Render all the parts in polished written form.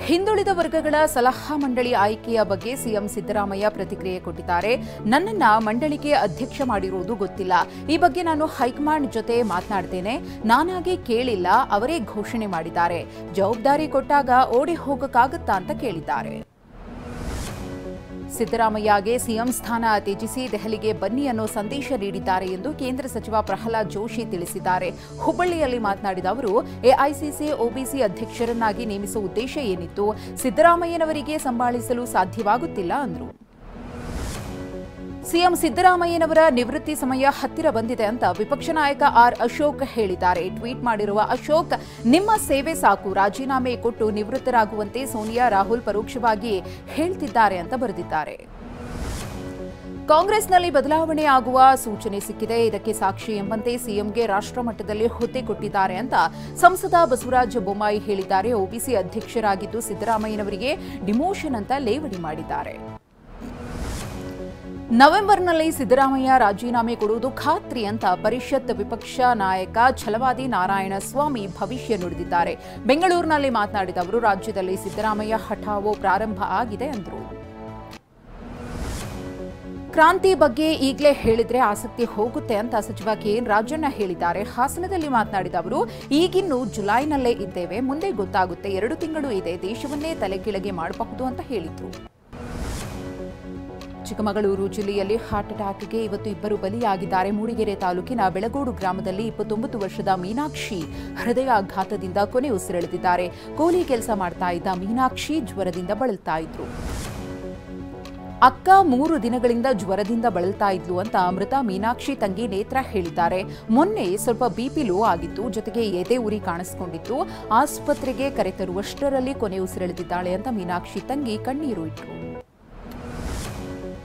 ಹಿಂದುಳಿದ ವರ್ಗಗಳ ಸಲಹಾ ಮಂಡಳಿ ಆಯ್ಕೆಯ ಬಗ್ಗೆ ಸಿಎಂ ಸಿದ್ದರಾಮಯ್ಯ ಪ್ರತಿಕ್ರಿಯೆ ಕೊಟ್ಟಿದ್ದಾರೆ. ನನ್ನನ್ನ ಮಂಡಳಿಗೆ ಅಧ್ಯಕ್ಷ ಮಾಡಿರುವುದು ಗೊತ್ತಿಲ್ಲ. ಈ ಬಗ್ಗೆ ನಾನು ಹೈಕಮಾಂಡ್ ಜೊತೆ ಮಾತನಾಡ್ತೇನೆ. ನಾನಾಗಿ ಕೇಳಿಲ್ಲ, ಅವರೇ ಘೋಷಣೆ ಮಾಡಿದ್ದಾರೆ. ಜವಾಬ್ದಾರಿ ಕೊಟ್ಟಾಗ ಓಡಿ ಹೋಗಕ್ಕಾಗತ್ತಾ ಅಂತ ಕೇಳಿದ್ದಾರೆ. ಸಿದ್ದರಾಮಯ್ಯಗೆ ಸಿಎಂ ಸ್ಥಾನ ತ್ಯಜಿಸಿ ದೆಹಲಿಗೆ ಬನ್ನಿ ಅನ್ನೋ ಸಂದೇಶ ನೀಡಿದ್ದಾರೆ ಎಂದು ಕೇಂದ್ರ ಸಚಿವ ಪ್ರಹ್ಲಾದ್ ಜೋಶಿ ತಿಳಿಸಿದ್ದಾರೆ. ಹುಬ್ಬಳ್ಳಿಯಲ್ಲಿ ಮಾತನಾಡಿದ ಅವರು, ಎಐಸಿಸಿ ಒಬಿಸಿ ಅಧ್ಯಕ್ಷರನ್ನಾಗಿ ನೇಮಿಸುವ ಉದ್ದೇಶ ಏನಿತ್ತು? ಸಿದ್ದರಾಮಯ್ಯನವರಿಗೆ ಸಂಭಾಳಿಸಲು ಸಾಧ್ಯವಾಗುತ್ತಿಲ್ಲ ಅಂದರು. ಸಿಎಂ ಸಿದ್ದರಾಮಯ್ಯನವರ ನಿವೃತ್ತಿ ಸಮಯ ಹತ್ತಿರ ಬಂದಿದೆ ಅಂತ ವಿಪಕ್ಷ ನಾಯಕ ಆರ್ ಅಶೋಕ್ ಹೇಳಿದ್ದಾರೆ. ಟ್ವೀಟ್ ಮಾಡಿರುವ ಅಶೋಕ್, ನಿಮ್ಮ ಸೇವೆ ಸಾಕು, ರಾಜೀನಾಮೆ ಕೊಟ್ಟು ನಿವೃತ್ತರಾಗುವಂತೆ ಸೋನಿಯಾ ರಾಹುಲ್ ಪರೋಕ್ಷವಾಗಿ ಹೇಳ್ತಿದ್ದಾರೆ ಅಂತ ಬರೆದಿದ್ದಾರೆ. ಕಾಂಗ್ರೆಸ್ನಲ್ಲಿ ಬದಲಾವಣೆ ಆಗುವ ಸೂಚನೆ ಸಿಕ್ಕಿದೆ. ಇದಕ್ಕೆ ಸಾಕ್ಷಿ ಎಂಬಂತೆ ಸಿಎಂಗೆ ರಾಷ್ಟ್ರಮಟ್ಟದಲ್ಲಿ ಹುದ್ದೆ ಕೊಟ್ಟಿದ್ದಾರೆ ಅಂತ ಸಂಸದ ಬಸವರಾಜ ಬೊಮ್ಮಾಯಿ ಹೇಳಿದ್ದಾರೆ. ಒಬಿಸಿ ಅಧ್ಯಕ್ಷರಾಗಿದ್ದು ಸಿದ್ದರಾಮಯ್ಯನವರಿಗೆ ಡಿಮೋಷನ್ ಅಂತ ಲೇವಡಿ ಮಾಡಿದ್ದಾರೆ. ನವೆಂಬರ್ನಲ್ಲಿ ಸಿದ್ದರಾಮಯ್ಯ ರಾಜೀನಾಮೆ ಕೊಡುವುದು ಖಾತ್ರಿ ಅಂತ ಪರಿಷತ್ ವಿಪಕ್ಷ ನಾಯಕ ಛಲವಾದಿ ನಾರಾಯಣಸ್ವಾಮಿ ಭವಿಷ್ಯ ನುಡಿದಿದ್ದಾರೆ. ಬೆಂಗಳೂರಿನಲ್ಲಿ ಮಾತನಾಡಿದ ಅವರು, ರಾಜ್ಯದಲ್ಲಿ ಸಿದ್ದರಾಮಯ್ಯ ಹಠಾವೋ ಪ್ರಾರಂಭ ಆಗಿದೆ ಎಂದರು. ಕ್ರಾಂತಿ ಬಗ್ಗೆ ಈಗಲೇ ಹೇಳಿದ್ರೆ ಆಸಕ್ತಿ ಹೋಗುತ್ತೆ ಅಂತ ಸಚಿವ ಕೆಎನ್ ರಾಜಣ್ಣ ಹೇಳಿದ್ದಾರೆ. ಹಾಸನದಲ್ಲಿ ಮಾತನಾಡಿದ ಅವರು, ಈಗಿನ್ನು ಜುಲೈನಲ್ಲೇ ಇದ್ದೇವೆ, ಮುಂದೆ ಗೊತ್ತಾಗುತ್ತೆ, 2 ತಿಂಗಳು ಇದೆ, ದೇಶವನ್ನೇ ತಲೆಕೆಳಗೆ ಮಾಡಬಹುದು ಅಂತ ಹೇಳಿದ್ರು. ಚಿಕ್ಕಮಗಳೂರು ಜಿಲ್ಲೆಯಲ್ಲಿ ಹಾರ್ಟ್ ಅಟ್ಯಾಕ್ಗೆ ಇವತ್ತು 2 ಬಲಿಯಾಗಿದ್ದಾರೆ. ಮೂಡಿಗೆರೆ ತಾಲೂಕಿನ ಬೆಳಗೋಡು ಗ್ರಾಮದಲ್ಲಿ 29 ವರ್ಷದ ಮೀನಾಕ್ಷಿ ಹೃದಯಾಘಾತದಿಂದ ಕೊನೆ ಉಸಿರೆಳೆದಿದ್ದಾರೆ. ಕೂಲಿ ಕೆಲಸ ಮಾಡ್ತಾ ಇದ್ದ ಮೀನಾಕ್ಷಿ ಜ್ವರದಿಂದ ಬಳಲ್ತಾ ಇದ್ರು. ಅಕ್ಕ 3 ದಿನಗಳಿಂದ ಜ್ವರದಿಂದ ಬಳಲ್ತಾ ಇದ್ಲು ಅಂತ ಮೃತ ಮೀನಾಕ್ಷಿ ತಂಗಿ ನೇತ್ರ ಹೇಳಿದ್ದಾರೆ. ಮೊನ್ನೆ ಸ್ವಲ್ಪ ಬಿಪಿ ಲೋ ಆಗಿತ್ತು, ಜೊತೆಗೆ ಎದೆ ಉರಿ ಕಾಣಿಸಿಕೊಂಡಿತ್ತು. ಆಸ್ಪತ್ರೆಗೆ ಕರೆತರುವಷ್ಟರಲ್ಲಿ ಕೊನೆ ಉಸಿರೆಳೆದಿದ್ದಾಳೆ ಅಂತ ಮೀನಾಕ್ಷಿ ತಂಗಿ ಕಣ್ಣೀರು ಇಟ್ಟರು.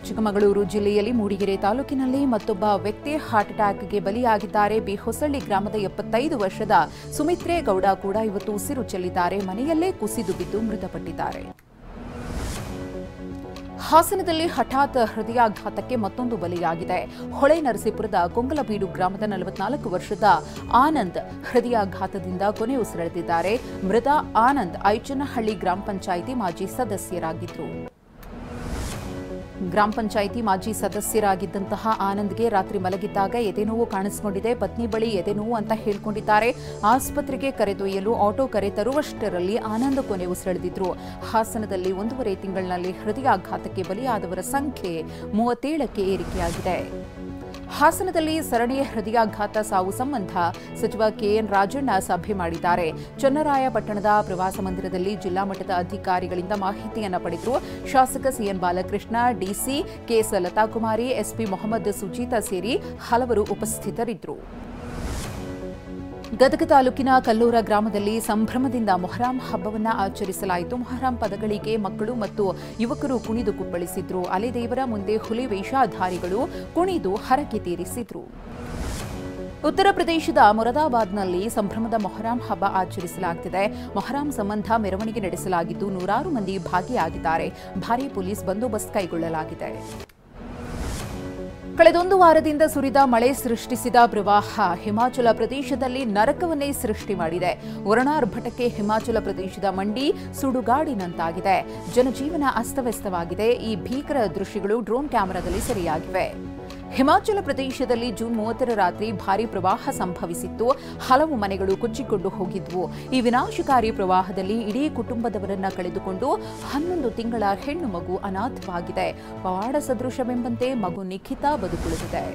ಚಿಕ್ಕಮಗಳೂರು ಜಿಲ್ಲೆಯಲ್ಲಿ ಮೂಡಿಗೆರೆ ತಾಲೂಕಿನಲ್ಲಿ ಮತ್ತೊಬ್ಬ ವ್ಯಕ್ತಿ ಹಾರ್ಟ್ ಅಟ್ಯಾಕ್ಗೆ ಬಲಿಯಾಗಿದ್ದಾರೆ. ಹೊಸಳ್ಳಿ ಗ್ರಾಮದ 75 ವರ್ಷದ ಸುಮಿತ್ರೇ ಗೌಡ ಕೂಡ ಇವತ್ತು ಉಸಿರು ಚೆಲ್ಲಿದ್ದಾರೆ. ಮನೆಯಲ್ಲೇ ಕುಸಿದು ಬಿದ್ದು ಮೃತಪಟ್ಟಿದ್ದಾರೆ. ಹಾಸನದಲ್ಲಿ ಹಠಾತ್ ಹೃದಯಾಘಾತಕ್ಕೆ ಮತ್ತೊಂದು ಬಲಿಯಾಗಿದೆ. ಹೊಳೆ ನರಸೀಪುರದ ಕೊಂಗಲಬೀಡು ಗ್ರಾಮದ 44 ವರ್ಷದ ಆನಂದ್ ಹೃದಯಾಘಾತದಿಂದ ಕೊನೆ ಉಸಿರೆಳೆದಿದ್ದಾರೆ. ಮೃತ ಆನಂದ್ ಐಚನಹಳ್ಳಿ ಗ್ರಾಮ ಪಂಚಾಯಿತಿ ಮಾಜಿ ಸದಸ್ಯರಾಗಿದ್ದರು. ಗ್ರಾಮ ಪಂಚಾಯಿತಿ ಮಾಜಿ ಸದಸ್ಯರಾಗಿದ್ದಂತಹ ಆನಂದ್ಗೆ ರಾತ್ರಿ ಮಲಗಿದ್ದಾಗ ಎದೆನೋವು ಕಾಣಿಸಿಕೊಂಡಿದೆ. ಪತ್ನಿ ಬಳಿ ಎದೆನೋವು ಅಂತ ಹೇಳಿಕೊಂಡಿದ್ದಾರೆ. ಆಸ್ಪತ್ರೆಗೆ ಕರೆದೊಯ್ಯಲು ಆಟೋ ಕರೆ ತರುವಷ್ಟರಲ್ಲಿ ಆನಂದ್ ಕೊನೆ ಉಸಿರೆಳೆದಿದ್ರು. ಹಾಸನದಲ್ಲಿ 1.5 ತಿಂಗಳಿನಲ್ಲಿ ಹೃದಯಾಘಾತಕ್ಕೆ ಬಲಿಯಾದವರ ಸಂಖ್ಯೆ 37ಕ್ಕೆ ಏರಿಕೆಯಾಗಿದೆ. ಹಾಸನದಲ್ಲಿ ಸರಣಿ ಹೃದಯಾಘಾತ ಸಾವು ಸಂಬಂಧ ಸಚಿವ ಕೆಎನ್ ರಾಜಣ್ಣ ಸಭೆ ಮಾಡಿದ್ದಾರೆ. ಚನ್ನರಾಯಪಟ್ಟಣದ ಪ್ರವಾಸ ಮಂದಿರದಲ್ಲಿ ಜಿಲ್ಲಾ ಮಟ್ಟದ ಅಧಿಕಾರಿಗಳಿಂದ ಮಾಹಿತಿಯನ್ನು ಪಡೆದರು. ಶಾಸಕ CN Balakrishna, DC KS Latakumari, SP Mohammed Sujeetha ಸೇರಿ ಹಲವರು ಉಪಸ್ಥಿತರಿದ್ದರು. ಗದಗ ತಾಲೂಕಿನ ಕಲ್ಲೂರ ಗ್ರಾಮದಲ್ಲಿ ಸಂಭ್ರಮದಿಂದ ಮೊಹರಂ ಹಬ್ಬವನ್ನು ಆಚರಿಸಲಾಯಿತು. ಮೊಹರಂ ಪದಗಳಿಗೆ ಮಕ್ಕಳು ಮತ್ತು ಯುವಕರು ಕುಣಿದು ಕುಪ್ಪಳಿಸಿದ್ರು. ಅಲೆದೇವರ ಮುಂದೆ ಹುಲಿ ವೇಷಧಾರಿಗಳು ಕುಣಿದು ಹರಕೆ ತೀರಿಸಿದ್ರು. ಉತ್ತರ ಪ್ರದೇಶದ ಮೊರಾದಾಬಾದ್ನಲ್ಲಿ ಸಂಭ್ರಮದ ಮೊಹರಂ ಹಬ್ಬ ಆಚರಿಸಲಾಗುತ್ತಿದೆ. ಮೊಹರಂ ಸಂಬಂಧ ಮೆರವಣಿಗೆ ನಡೆಸಲಾಗಿದ್ದು 100 ಮಂದಿ ಭಾಗಿಯಾಗಿದ್ದಾರೆ. ಭಾರೀ ಪೊಲೀಸ್ ಬಂದೋಬಸ್ತ್ ಕೈಗೊಳ್ಳಲಾಗಿದೆ. ಕಳೆದೊಂದು ವಾರದಿಂದ ಸುರಿದ ಮಳೆ ಸೃಷ್ಟಿಸಿದ ಪ್ರವಾಹ ಹಿಮಾಚಲ ಪ್ರದೇಶದಲ್ಲಿ ನರಕವನ್ನೇ ಸೃಷ್ಟಿ ಮಾಡಿದೆ. ವರುಣಾರ್ಭಟಕ್ಕೆ ಹಿಮಾಚಲ ಪ್ರದೇಶದ ಮಂಡಿ ಸುಡುಗಾಡಿನಂತಾಗಿದೆ. ಜನಜೀವನ ಅಸ್ತವ್ಯಸ್ತವಾಗಿದೆ. ಈ ಭೀಕರ ದೃಶ್ಯಗಳು ಡ್ರೋನ್ ಕ್ಯಾಮೆರಾದಲ್ಲಿ ಸೆರೆಯಾಗಿವೆ. ಹಿಮಾಚಲ ಪ್ರದೇಶದಲ್ಲಿ ಜೂನ್ 30ರ ರಾತ್ರಿ ಭಾರೀ ಪ್ರವಾಹ ಸಂಭವಿಸಿತ್ತು. ಹಲವು ಮನೆಗಳು ಕೊಚ್ಚಿಕೊಂಡು ಹೋಗಿದ್ವು. ಈ ವಿನಾಶಕಾರಿ ಪ್ರವಾಹದಲ್ಲಿ ಇಡೀ ಕುಟುಂಬದವರನ್ನ ಕಳೆದುಕೊಂಡು 11 ತಿಂಗಳ ಹೆಣ್ಣು ಮಗು ಅನಾಥವಾಗಿದೆ. ಪವಾಡ ಸದೃಶವೆಂಬಂತೆ ಮಗು ನಿಖಿತಾ ಬದುಕುಳಿದಿದೆ.